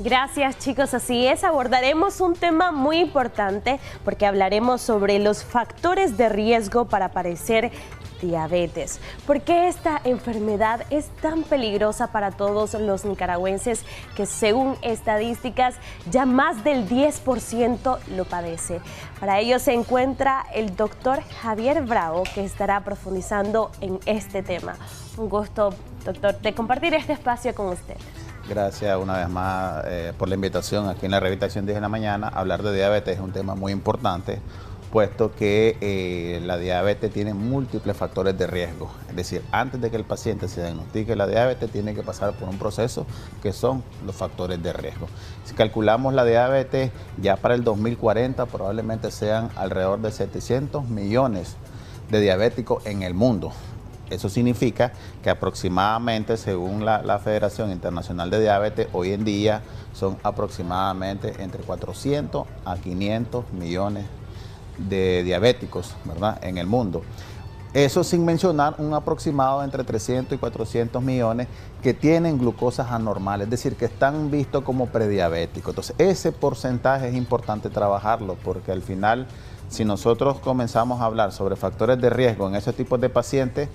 Gracias, chicos, así es, abordaremos un tema muy importante porque hablaremos sobre los factores de riesgo para padecer diabetes. ¿Por qué esta enfermedad es tan peligrosa para todos los nicaragüenses que según estadísticas ya más del 10% lo padece? Para ello se encuentra el doctor Javier Bravo, que estará profundizando en este tema. Un gusto, doctor, de compartir este espacio con usted. Gracias una vez más por la invitación aquí en la Revista 10 de la Mañana. Hablar de diabetes es un tema muy importante, puesto que la diabetes tiene múltiples factores de riesgo. Es decir, antes de que el paciente se diagnostique la diabetes, tiene que pasar por un proceso que son los factores de riesgo. Si calculamos la diabetes, ya para el 2040 probablemente sean alrededor de 700 millones de diabéticos en el mundo. Eso significa que aproximadamente, según la Federación Internacional de Diabetes, hoy en día son aproximadamente entre 400 a 500 millones de diabéticos, ¿verdad?, en el mundo. Eso sin mencionar un aproximado entre 300 y 400 millones que tienen glucosas anormales, es decir, que están vistos como prediabéticos. Entonces, ese porcentaje es importante trabajarlo porque al final, si nosotros comenzamos a hablar sobre factores de riesgo en ese tipo de pacientes,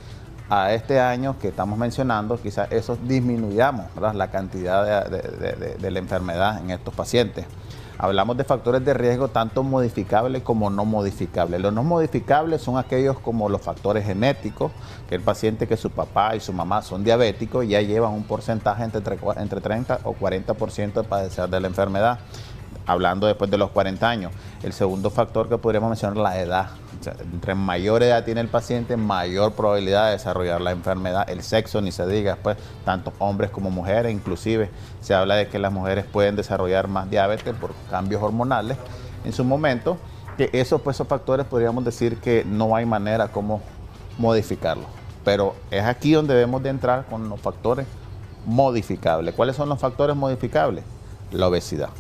a este año que estamos mencionando, quizás eso disminuyamos, ¿verdad?, la cantidad de la enfermedad en estos pacientes. Hablamos de factores de riesgo tanto modificables como no modificables. Los no modificables son aquellos como los factores genéticos, que el paciente que su papá y su mamá son diabéticos y ya llevan un porcentaje entre 30 o 40% de padecer de la enfermedad, hablando después de los 40 años. El segundo factor que podríamos mencionar es la edad. O sea, entre mayor edad tiene el paciente, mayor probabilidad de desarrollar la enfermedad. El sexo, ni se diga, pues, tanto hombres como mujeres. Inclusive se habla de que las mujeres pueden desarrollar más diabetes por cambios hormonales en su momento. Que esos factores podríamos decir que no hay manera como modificarlos. Pero es aquí donde debemos de entrar con los factores modificables. ¿Cuáles son los factores modificables? La obesidad.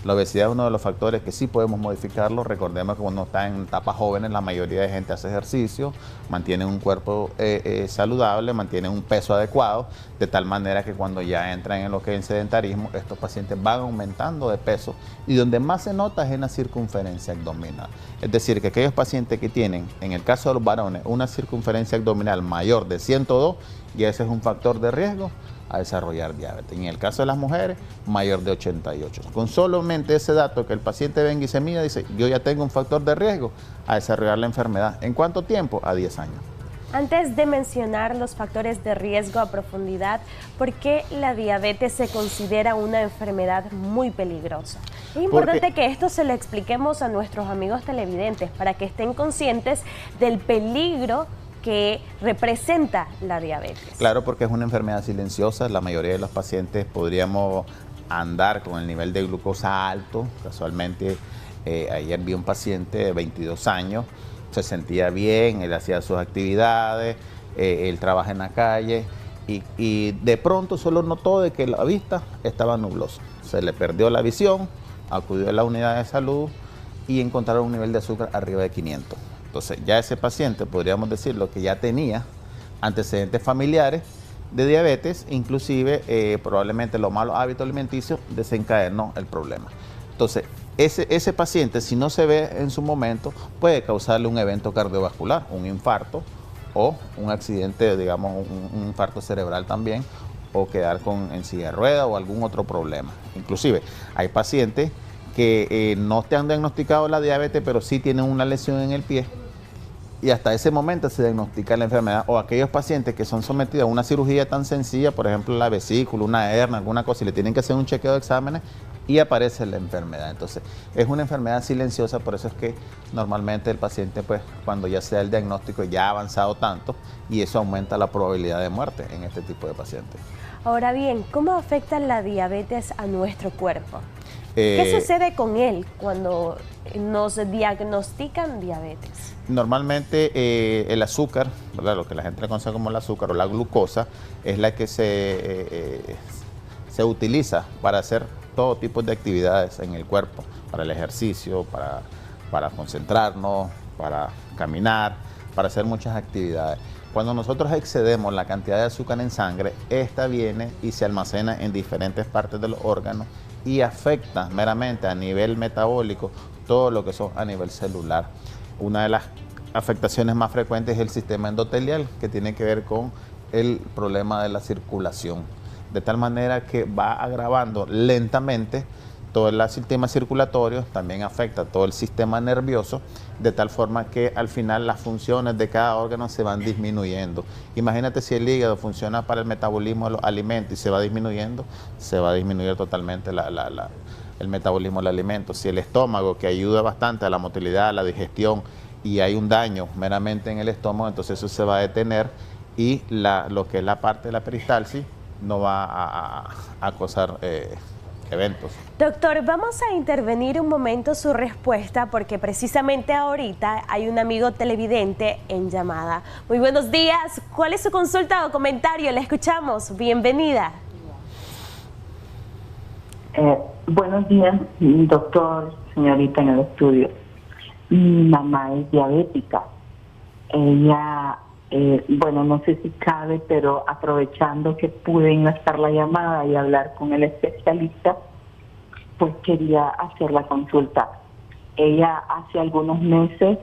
La obesidad es uno de los factores que sí podemos modificarlo. Recordemos que cuando está en etapas jóvenes, la mayoría de gente hace ejercicio, mantiene un cuerpo saludable, mantiene un peso adecuado, de tal manera que cuando ya entran en lo que es el sedentarismo, estos pacientes van aumentando de peso y donde más se nota es en la circunferencia abdominal. Es decir, que aquellos pacientes que tienen, en el caso de los varones, una circunferencia abdominal mayor de 102, y ese es un factor de riesgo a desarrollar diabetes. En el caso de las mujeres, mayor de 88. Con solamente ese dato que el paciente venga y se mira, dice, yo ya tengo un factor de riesgo a desarrollar la enfermedad. ¿En cuánto tiempo? A 10 años. Antes de mencionar los factores de riesgo a profundidad, ¿por qué la diabetes se considera una enfermedad muy peligrosa? Es importante que esto se lo expliquemos a nuestros amigos televidentes para que estén conscientes del peligro que representa la diabetes. Claro, porque es una enfermedad silenciosa. La mayoría de los pacientes podríamos andar con el nivel de glucosa alto. Casualmente, ayer vi un paciente de 22 años, se sentía bien, él hacía sus actividades, él trabaja en la calle y de pronto solo notó de que la vista estaba nublosa. Se le perdió la visión, acudió a la unidad de salud y encontraron un nivel de azúcar arriba de 500. Entonces ya ese paciente, podríamos decirlo, que ya tenía antecedentes familiares de diabetes, inclusive probablemente los malos hábitos alimenticios desencadenó el problema. Entonces ese paciente, si no se ve en su momento, puede causarle un evento cardiovascular, un infarto o un accidente, digamos un infarto cerebral también, o quedar en silla de ruedas o algún otro problema. Inclusive hay pacientes que no te han diagnosticado la diabetes, pero sí tienen una lesión en el pie y hasta ese momento se diagnostica la enfermedad, o aquellos pacientes que son sometidos a una cirugía tan sencilla, por ejemplo la vesícula, una hernia, alguna cosa, y le tienen que hacer un chequeo de exámenes y aparece la enfermedad. Entonces es una enfermedad silenciosa, por eso es que normalmente el paciente, pues cuando ya sea el diagnóstico ya ha avanzado tanto, y eso aumenta la probabilidad de muerte en este tipo de pacientes. Ahora bien, ¿cómo afecta la diabetes a nuestro cuerpo? ¿Qué sucede con él cuando nos diagnostican diabetes? Normalmente el azúcar, ¿verdad?, lo que la gente le conoce como el azúcar o la glucosa, es la que se utiliza para hacer todo tipo de actividades en el cuerpo, para el ejercicio, para concentrarnos, para caminar, para hacer muchas actividades. Cuando nosotros excedemos la cantidad de azúcar en sangre, esta viene y se almacena en diferentes partes de los órganos y afecta meramente a nivel metabólico todo lo que son a nivel celular. Una de las afectaciones más frecuentes es el sistema endotelial, que tiene que ver con el problema de la circulación, de tal manera que va agravando lentamente todo el sistema circulatorio, también afecta todo el sistema nervioso, de tal forma que al final las funciones de cada órgano se van disminuyendo. Imagínate si el hígado funciona para el metabolismo de los alimentos y se va disminuyendo, se va a disminuir totalmente el metabolismo del alimento. Si el estómago, que ayuda bastante a la motilidad, a la digestión, y hay un daño meramente en el estómago, entonces eso se va a detener y lo que es la parte de la peristalsis no va a causar eventos. Doctor, vamos a intervenir un momento su respuesta porque precisamente ahorita hay un amigo televidente en llamada. Muy buenos días, ¿cuál es su consulta o comentario? Le escuchamos, bienvenida. Buenos días, doctor, señorita en el estudio. Mi mamá es diabética. Ella, bueno, no sé si cabe, pero aprovechando que pude enlazar la llamada y hablar con el especialista, pues quería hacer la consulta. Ella hace algunos meses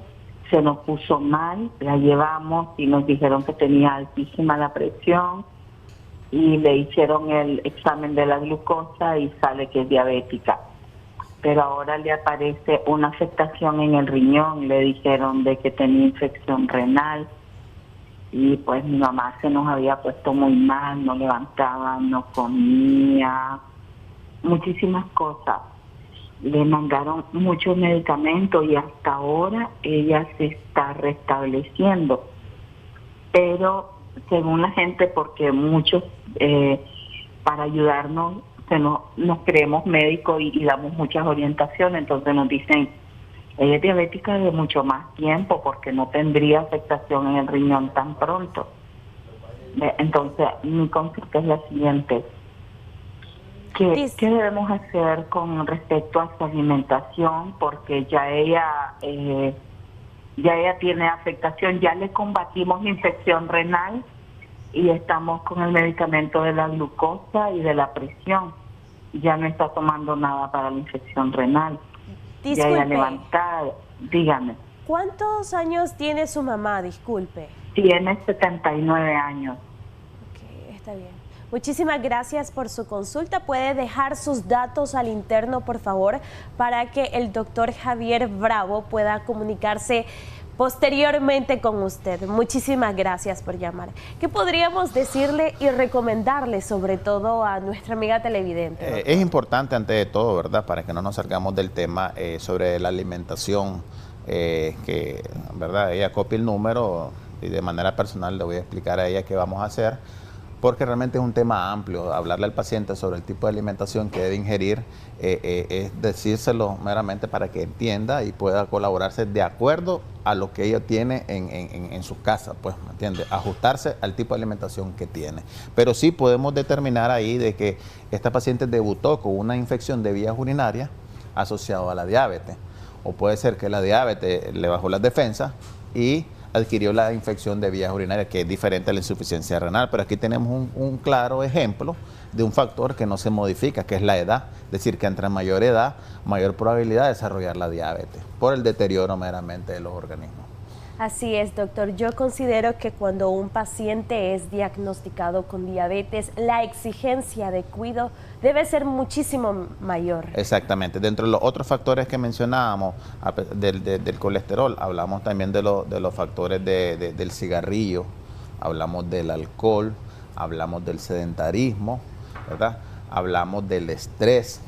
se nos puso mal, la llevamos y nos dijeron que tenía altísima la presión y le hicieron el examen de la glucosa y sale que es diabética. Pero ahora le aparece una afectación en el riñón, le dijeron de que tenía infección renal y pues mi mamá se nos había puesto muy mal, no levantaba, no comía, muchísimas cosas. Le mandaron muchos medicamentos y hasta ahora ella se está restableciendo. Pero según la gente, porque muchos para ayudarnos nos creemos médicos y damos muchas orientaciones, entonces nos dicen, ella es diabética de mucho más tiempo porque no tendría afectación en el riñón tan pronto. Entonces, mi consulta es la siguiente. ¿Qué debemos hacer con respecto a su alimentación? Porque ya ella tiene afectación, ya le combatimos la infección renal y estamos con el medicamento de la glucosa y de la presión. Ya no está tomando nada para la infección renal. Disculpe. Ya levantada, dígame. ¿Cuántos años tiene su mamá? Disculpe. Tiene 79 años. Ok, está bien. Muchísimas gracias por su consulta. Puede dejar sus datos al interno, por favor, para que el doctor Javier Bravo pueda comunicarse posteriormente con usted. Muchísimas gracias por llamar. ¿Qué podríamos decirle y recomendarle, sobre todo a nuestra amiga televidente? Es importante, ante de todo, ¿verdad?, para que no nos salgamos del tema sobre la alimentación, que, ¿verdad?, ella copia el número y de manera personal le voy a explicar a ella qué vamos a hacer, porque realmente es un tema amplio. Hablarle al paciente sobre el tipo de alimentación que debe ingerir es decírselo meramente para que entienda y pueda colaborarse de acuerdo a lo que ella tiene en su casa, pues, ¿me entiende? Ajustarse al tipo de alimentación que tiene. Pero sí podemos determinar ahí de que esta paciente debutó con una infección de vías urinarias asociada a la diabetes, o puede ser que la diabetes le bajó las defensas y adquirió la infección de vías urinarias, que es diferente a la insuficiencia renal. Pero aquí tenemos un claro ejemplo de un factor que no se modifica, que es la edad. Es decir, que entre mayor edad, mayor probabilidad de desarrollar la diabetes, por el deterioro meramente de los organismos. Así es, doctor. Yo considero que cuando un paciente es diagnosticado con diabetes, la exigencia de cuidado debe ser muchísimo mayor. Exactamente. Dentro de los otros factores que mencionábamos, del colesterol, hablamos también de los factores del cigarrillo, hablamos del alcohol, hablamos del sedentarismo, ¿verdad? Hablamos del estrés,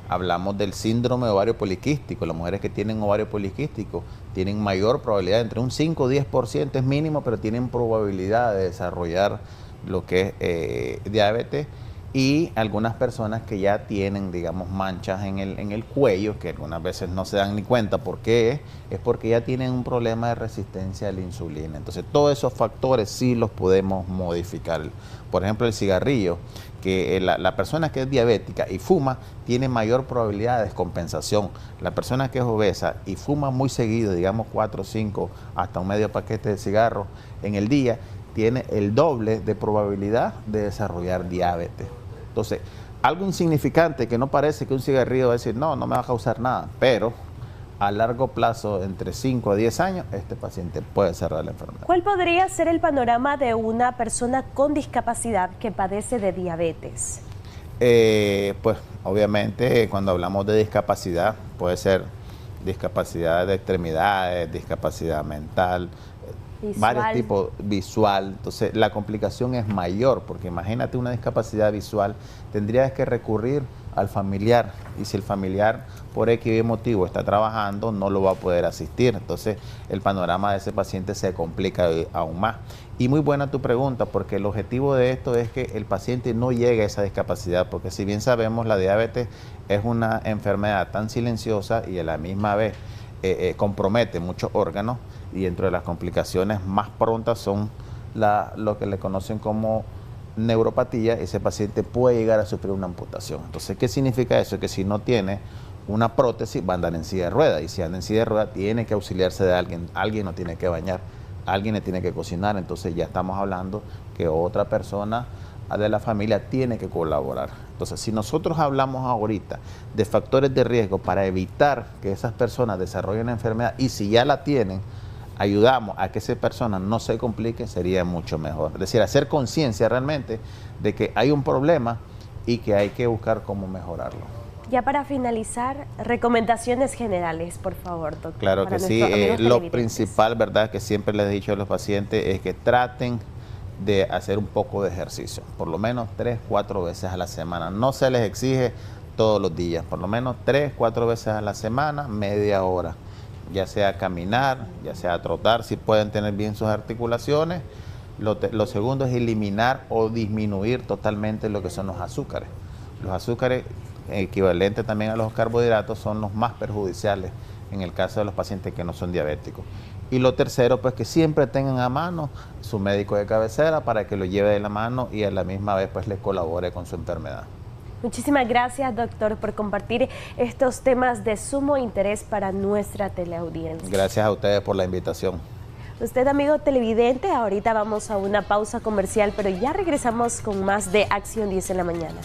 hablamos del síndrome de ovario poliquístico. Las mujeres que tienen ovario poliquístico tienen mayor probabilidad, entre un 5 o 10% es mínimo, pero tienen probabilidad de desarrollar lo que es diabetes. Y algunas personas que ya tienen, digamos, manchas en el cuello, que algunas veces no se dan ni cuenta por qué es porque ya tienen un problema de resistencia a la insulina. Entonces, todos esos factores sí los podemos modificar. Por ejemplo, el cigarrillo, que la persona que es diabética y fuma tiene mayor probabilidad de descompensación. La persona que es obesa y fuma muy seguido, digamos 4, 5, hasta un medio paquete de cigarros en el día, tiene el doble de probabilidad de desarrollar diabetes. Entonces, algo insignificante que no parece que un cigarrillo va a decir, no, no me va a causar nada, pero a largo plazo, entre 5 a 10 años, este paciente puede desarrollar la enfermedad. ¿Cuál podría ser el panorama de una persona con discapacidad que padece de diabetes? Pues obviamente cuando hablamos de discapacidad, puede ser discapacidad de extremidades, discapacidad mental, varios tipos, visual. Entonces la complicación es mayor, porque imagínate una discapacidad visual, tendrías que recurrir al familiar, y si el familiar por X motivo está trabajando, no lo va a poder asistir. Entonces el panorama de ese paciente se complica aún más. Y muy buena tu pregunta, porque el objetivo de esto es que el paciente no llegue a esa discapacidad, porque si bien sabemos, la diabetes es una enfermedad tan silenciosa y a la misma vez compromete muchos órganos, y dentro de las complicaciones más prontas son lo que le conocen como neuropatía. Ese paciente puede llegar a sufrir una amputación. Entonces, ¿qué significa eso? Que si no tiene una prótesis, va a andar en silla de ruedas, y si anda en silla de ruedas tiene que auxiliarse de alguien, alguien lo tiene que bañar, alguien le tiene que cocinar. Entonces ya estamos hablando que otra persona de la familia tiene que colaborar. Entonces, si nosotros hablamos ahorita de factores de riesgo para evitar que esas personas desarrollen la enfermedad, y si ya la tienen, ayudamos a que esa persona no se complique, sería mucho mejor. Es decir, hacer conciencia realmente de que hay un problema y que hay que buscar cómo mejorarlo. Ya para finalizar, recomendaciones generales, por favor, doctor. Claro que sí. Lo principal, ¿verdad?, que siempre les he dicho a los pacientes es que traten de hacer un poco de ejercicio, por lo menos 3, 4 veces a la semana. No se les exige todos los días, por lo menos 3, 4 veces a la semana, media hora. Ya sea caminar, ya sea trotar, si pueden tener bien sus articulaciones. Lo segundo es eliminar o disminuir totalmente lo que son los azúcares. Los azúcares, equivalentes también a los carbohidratos, son los más perjudiciales en el caso de los pacientes que no son diabéticos. Y lo tercero, pues que siempre tengan a mano su médico de cabecera para que lo lleve de la mano y a la misma vez pues le colabore con su enfermedad. Muchísimas gracias, doctor, por compartir estos temas de sumo interés para nuestra teleaudiencia. Gracias a ustedes por la invitación. Usted, amigo televidente, ahorita vamos a una pausa comercial, pero ya regresamos con más de Acción 10 en la mañana.